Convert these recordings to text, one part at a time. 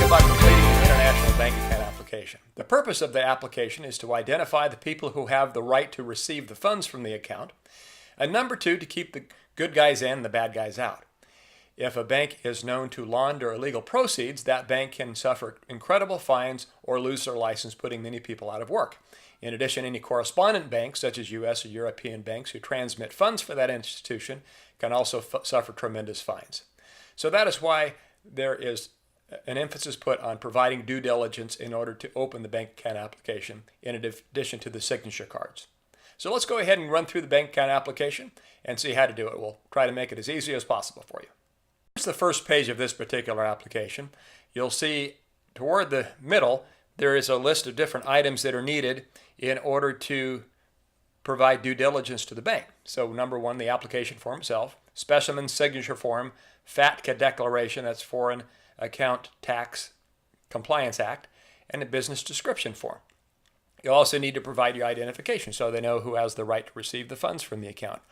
about completing an international bank account application. The purpose of the application is to identify the people who have the right to receive the funds from the account, and number two, to keep the good guys in and the bad guys out. If a bank is known to launder illegal proceeds, that bank can suffer incredible fines or lose their license, putting many people out of work. In addition, any correspondent banks, such as U.S. or European banks who transmit funds for that institution, can also suffer tremendous fines. So that is why there is an emphasis put on providing due diligence in order to open the bank account application, in addition to the signature cards. So let's go ahead and run through the bank account application and see how to do it. We'll try to make it as easy as possible for you. Here's the first page of this particular application. You'll see toward the middle there is a list of different items that are needed in order to provide due diligence to the bank. So number one, the application form itself, specimen signature form, FATCA declaration, that's Foreign Account Tax Compliance Act, and a business description form. You'll also need to provide your identification so they know who has the right to receive the funds from the account.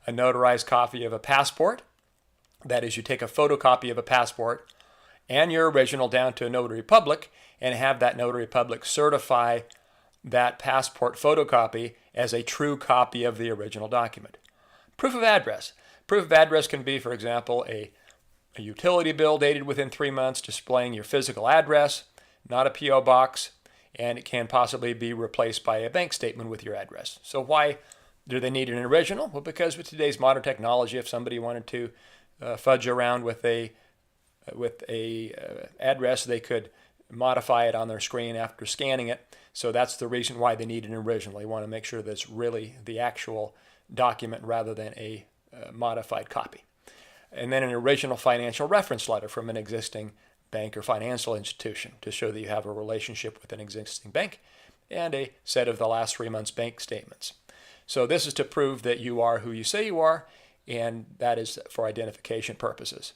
A notarized copy of a passport, that is, you take a photocopy of a passport and your original down to a notary public and have that notary public certify that passport photocopy as a true copy of the original document. Proof of address. Proof of address can be, for example, a utility bill dated within 3 months displaying your physical address, not a P.O. box, and it can possibly be replaced by a bank statement with your address. So why do they need an original? Well, because with today's modern technology, if somebody wanted to fudge around with a address, they could modify it on their screen after scanning it. So that's the reason why they need an original. They want to make sure that it's really the actual document rather than a modified copy. And then an original financial reference letter from an existing bank or financial institution to show that you have a relationship with an existing bank, and a set of the last 3 months bank statements. So this is to prove that you are who you say you are, and that is for identification purposes.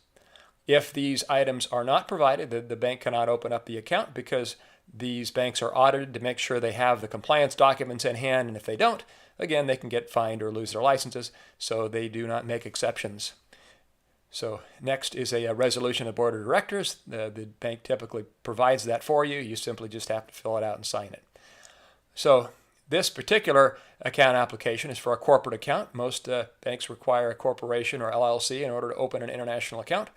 If these items are not provided, the bank cannot open up the account because these banks are audited to make sure they have the compliance documents in hand, and if they don't, again, they can get fined or lose their licenses, so they do not make exceptions. So next is a resolution of board of directors. The bank typically provides that for you. You simply just have to fill it out and sign it. So this particular account application is for a corporate account. Most banks require a corporation or LLC in order to open an international account.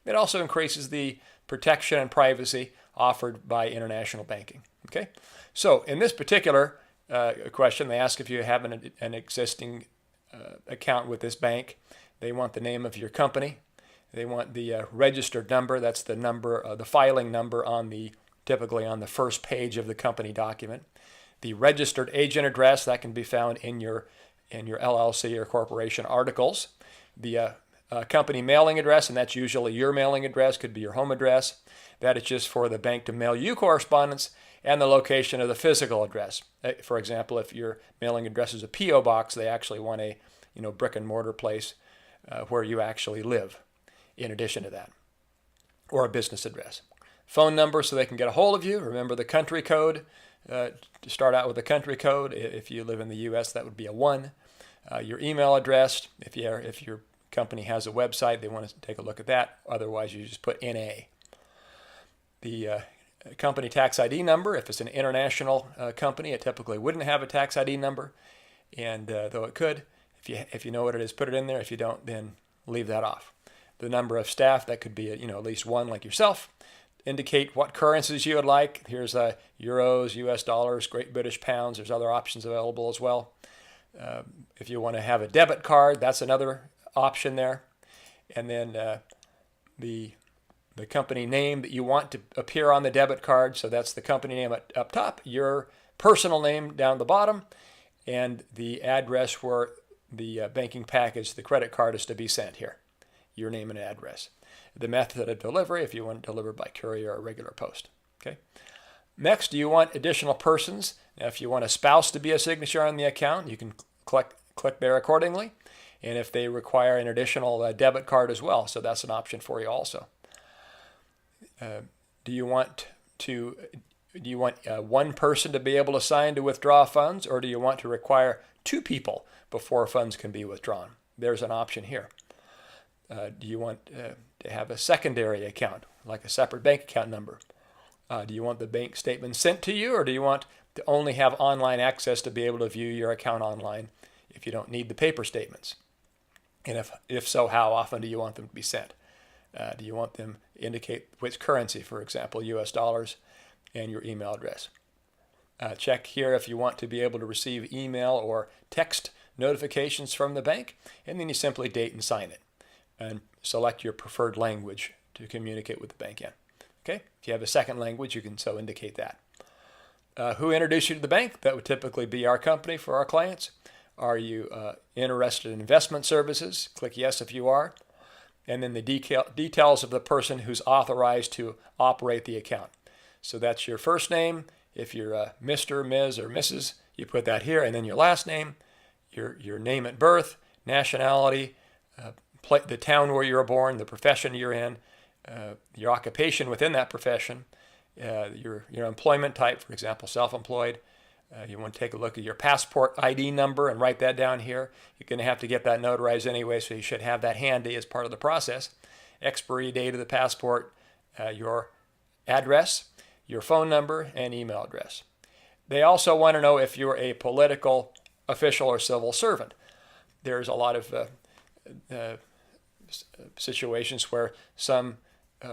It also increases the protection and privacy offered by international banking. Okay, so in this particular question, they ask if you have an existing account with this bank. They want the name of your company. They want the registered number. That's the number, the filing number typically on the first page of the company document. The registered agent address, that can be found in your LLC or corporation articles. The company mailing address, and that's usually your mailing address, could be your home address. That is just for the bank to mail you correspondence, and the location of the physical address. For example, if your mailing address is a P.O. box, they actually want a brick and mortar place where you actually live in addition to that, or a business address. Phone number so they can get a hold of you. Remember the country code. To start out with the country code, if you live in the U.S., that would be a 1. Your email address, if your company has a website, they want to take a look at that. Otherwise, you just put NA. The company tax ID number, if it's an international company, it typically wouldn't have a tax ID number, and though it could. If you know what it is, put it in there. If you don't, then leave that off. The number of staff, that could be at least 1 like yourself. Indicate what currencies you would like. Here's euros, US dollars, Great British pounds. There's other options available as well. If you want to have a debit card, that's another option there. And then the company name that you want to appear on the debit card. So that's the company name up top, your personal name down the bottom, and the address where the banking package, the credit card, is to be sent here. Your name and address. The method of delivery, if you want it delivered by courier or regular post. Okay. Next, do you want additional persons? Now, if you want a spouse to be a signature on the account, you can click there accordingly. And if they require an additional debit card as well, so that's an option for you also. Do you want one person to be able to sign to withdraw funds, or do you want to require 2 people before funds can be withdrawn? There's an option here. Do you want to have a secondary account, like a separate bank account number? Do you want the bank statement sent to you, or do you want to only have online access to be able to view your account online if you don't need the paper statements? And if so, how often do you want them to be sent? Do you want them to indicate which currency, for example, US dollars, and your email address? Check here if you want to be able to receive email or text notifications from the bank, and then you simply date and sign it, and select your preferred language to communicate with the bank in. Okay? If you have a second language, you can so indicate that. Who introduced you to the bank? That would typically be our company for our clients. Are you interested in investment services? Click yes if you are. And then the details of the person who's authorized to operate the account. So that's your first name. If you're Mr., Ms., or Mrs., you put that here, and then your last name, your name at birth, nationality, the town where you were born, the profession you're in, your occupation within that profession, your employment type, for example, self-employed. You want to take a look at your passport ID number and write that down here. You're going to have to get that notarized anyway, so you should have that handy as part of the process. Expiry date of the passport, your address, your phone number, and email address. They also want to know if you're a political official or civil servant. There's a lot of situations where some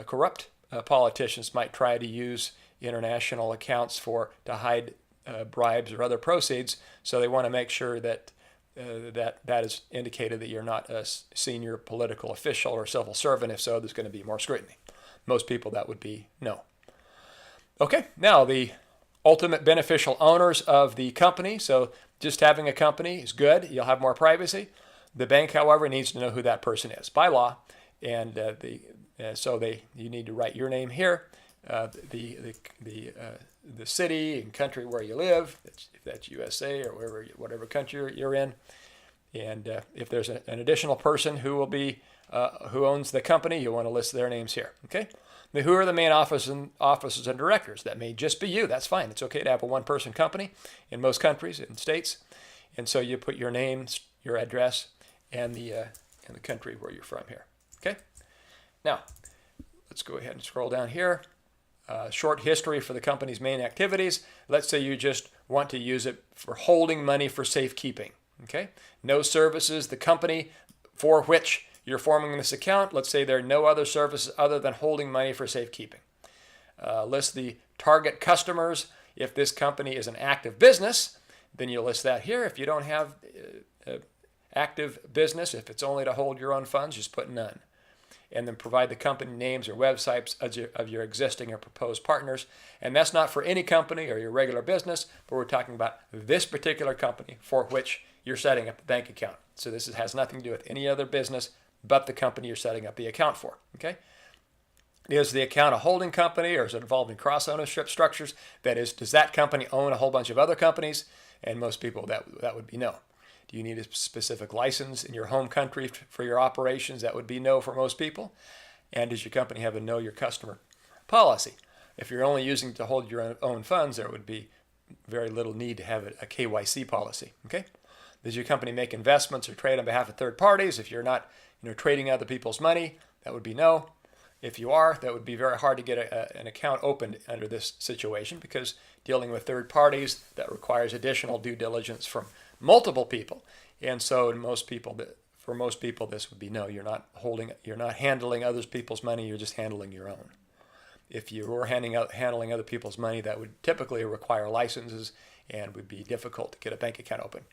corrupt politicians might try to use international accounts to hide bribes or other proceeds, so they want to make sure that that is indicated that you're not a senior political official or civil servant. If so, there's going to be more scrutiny. Most people, that would be no. Okay, now the ultimate beneficial owners of the company. So just having a company is good. You'll have more privacy. The bank, however, needs to know who that person is by law, and you need to write your name here, the city and country where you live, if that's USA or whatever country you're in, and if there's an additional person who will be who owns the company, you want to list their names here. Okay. Now, who are the main officers and directors? That may just be you. That's fine. It's okay to have a one-person company in most countries and states, and so you put your name, your address, and the country where you're from here. Okay. Now, let's go ahead and scroll down here. Short history for the company's main activities. Let's say you just want to use it for holding money for safekeeping. Okay. No services. The company for which you're forming this account, let's say there are no other services other than holding money for safekeeping. List the target customers. If this company is an active business, then you list that here. If you don't have active business, if it's only to hold your own funds, just put none. And then provide the company names or websites of your existing or proposed partners. And that's not for any company or your regular business, but we're talking about this particular company for which you're setting up a bank account. So this has nothing to do with any other business but the company you're setting up the account for. Okay? Is the account a holding company, or is it involved in cross-ownership structures? That is, does that company own a whole bunch of other companies? And most people, that would be no. Do you need a specific license in your home country for your operations? That would be no for most people. And does your company have a know your customer policy? If you're only using to hold your own funds, there would be very little need to have a KYC policy. Okay? Does your company make investments or trade on behalf of third parties? If you're not trading other people's money, that would be no. If you are, that would be very hard to get an account opened under this situation, because dealing with third parties, that requires additional due diligence from multiple people. And so for most people, this would be no. You're not handling other people's money, you're just handling your own. If you were handling other people's money, that would typically require licenses and would be difficult to get a bank account open.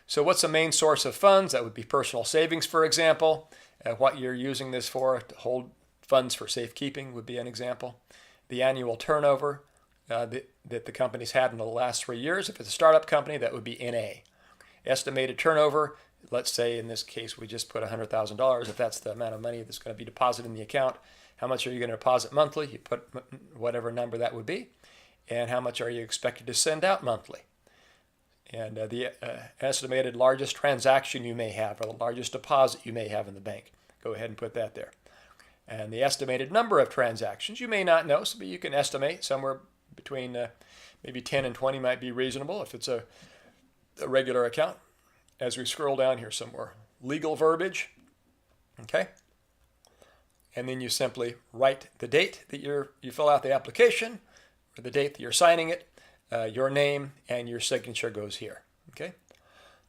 So what's the main source of funds? That would be personal savings, for example. What you're using this for, to hold funds for safekeeping, would be an example. The annual turnover that the company's had in the last 3 years. If it's a startup company, that would be NA. Estimated turnover, let's say in this case we just put $100,000. If that's the amount of money that's going to be deposited in the account, how much are you going to deposit monthly? You put whatever number that would be. And how much are you expected to send out monthly? And the estimated largest transaction you may have, or the largest deposit you may have in the bank. Go ahead and put that there. And the estimated number of transactions, you may not know, but you can estimate somewhere between maybe 10 and 20 might be reasonable if it's a regular account. As we scroll down here somewhere, legal verbiage, okay? And then you simply write the date that you fill out the application, or the date that you're signing it, your name and your signature goes here. Okay.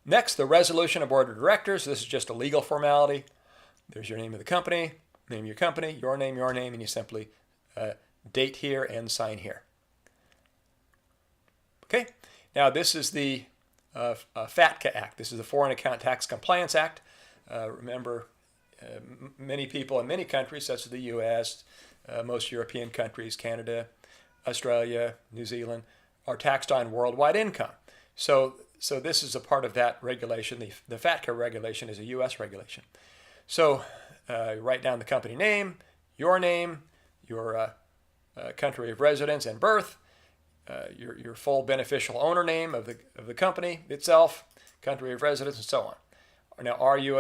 Next, the resolution of board of directors. This is just a legal formality. There's your name of the company, name of your company, your name, and you simply date here and sign here. Okay. Now this is the FATCA Act. This is the Foreign Account Tax Compliance Act. Remember, many people in many countries, such as the U.S., most European countries, Canada, Australia, New Zealand, are taxed on worldwide income. So this is a part of that regulation. The FATCA regulation is a U.S. regulation. So write down the company name, your country of residence and birth, your full beneficial owner name of the company itself, country of residence, and so on. Now, are you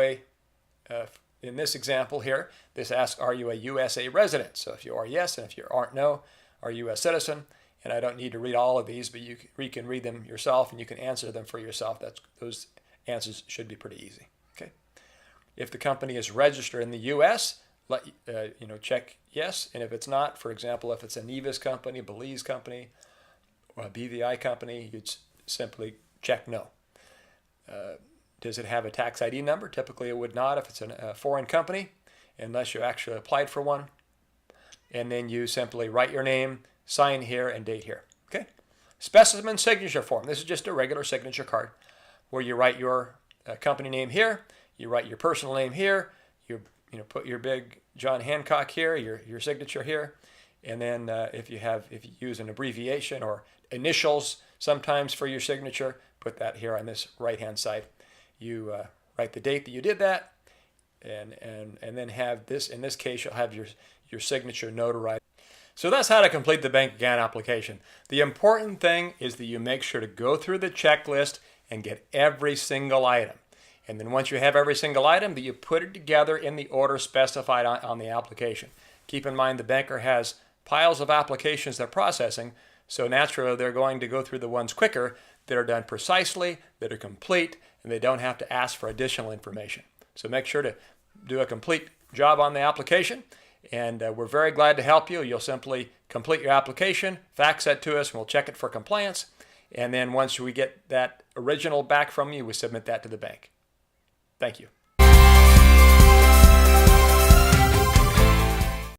in this example here, this asks, are you a USA resident? So if you are, yes, and if you aren't, no. Are you a citizen? And I don't need to read all of these, but you can read them yourself and you can answer them for yourself. Those answers should be pretty easy. Okay. If the company is registered in the U.S., check yes. And if it's not, for example, if it's a Nevis company, Belize company, or a BVI company, you'd simply check no. Does it have a tax ID number? Typically it would not if it's a foreign company, unless you actually applied for one. And then you simply write your name, sign here, and date here. Okay. Specimen signature form. This is just a regular signature card where you write your company name here, you write your personal name here, you put your big John Hancock here, your signature here, and then if you use an abbreviation or initials sometimes for your signature, put that here on this right-hand side. You write the date that you did that, and then have this. In this case, you'll have your signature notarized. So that's how to complete the bank account application. The important thing is that you make sure to go through the checklist and get every single item. And then once you have every single item, that you put it together in the order specified on the application. Keep in mind the banker has piles of applications they're processing, so naturally they're going to go through the ones quicker that are done precisely, that are complete, and they don't have to ask for additional information. So make sure to do a complete job on the application, and we're very glad to help you. You'll simply complete your application, fax that to us, and we'll check it for compliance. And then once we get that original back from you, we submit that to the bank. Thank you.